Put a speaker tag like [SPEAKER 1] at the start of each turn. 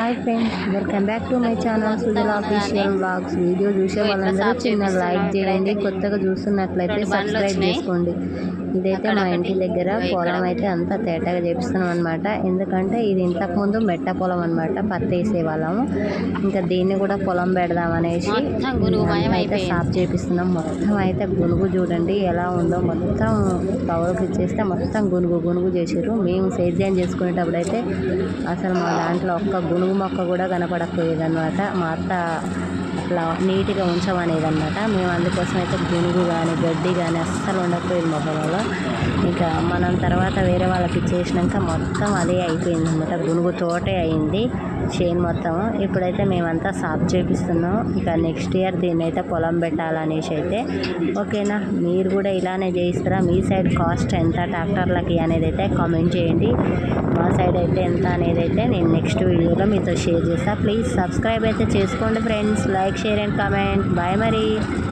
[SPEAKER 1] Hi friends, welcome back to my channel Sujala official vlogs. Video చూసే వాళ్ళందరూ చిన్న like చేయండి, కొత్తగా చూస్తున్నట్లయితే సబ్స్క్రైబ్ చేసుకోండి. ఇదైతే మా ఇంటి దగ్గర పొలం అయితే అంతా తేటగా చేపిస్తున్నాం అనమాట. ఎందుకంటే ఇది ఇంతకుముందు మెట్ట పొలం అనమాట, పత్తి వేసేవాళ్ళము. ఇంకా దీన్ని కూడా పొలం పెడదామనేసి అయితే సాఫ్ చేపిస్తున్నాం. మొత్తం అయితే గునుగు చూడండి ఎలా ఉందో, మొత్తం కవర్కి ఇచ్చేస్తే మొత్తం గునుగు చేసారు. మేము సేద్యం చేసుకునేటప్పుడు అయితే అసలు మా దాంట్లో ఒక్క గునుగు మొక్క కూడా కనపడకపోయేది అనమాట. మా అత్త అట్లా నీట్గా ఉంచమనేది అనమాట. మేము అందుకోసం అయితే గునుగు కానీ గడ్డి కానీ అస్సలు ఉండకపోయేది మా పొలంలో. ఇంకా మనం తర్వాత వేరే వాళ్ళకి ఇచ్చేసినాక మొత్తం అదే అయిపోయింది అనమాట, గునుగు తోటే అయింది చేను మొత్తం. ఇప్పుడైతే మేమంతా సాఫ్ చేపిస్తున్నాం. ఇంకా నెక్స్ట్ ఇయర్ దీన్ని అయితే పొలం పెట్టాలనేసి అయితే ఓకేనా. మీరు కూడా ఇలానే చేయిస్తారా? మీ సైడ్ కాస్ట్ ఎంత ట్రాక్టర్లకి అనేది అయితే కామెంట్ చేయండి. మా సైడ్ అయితే ఎంత అనేది అయితే నేను నెక్స్ట్ వీడియోలో మీతో షేర్ చేస్తాను. ప్లీజ్ సబ్స్క్రైబ్ అయితే చేసుకోండి friends. Like, share and comment. Bye మరి.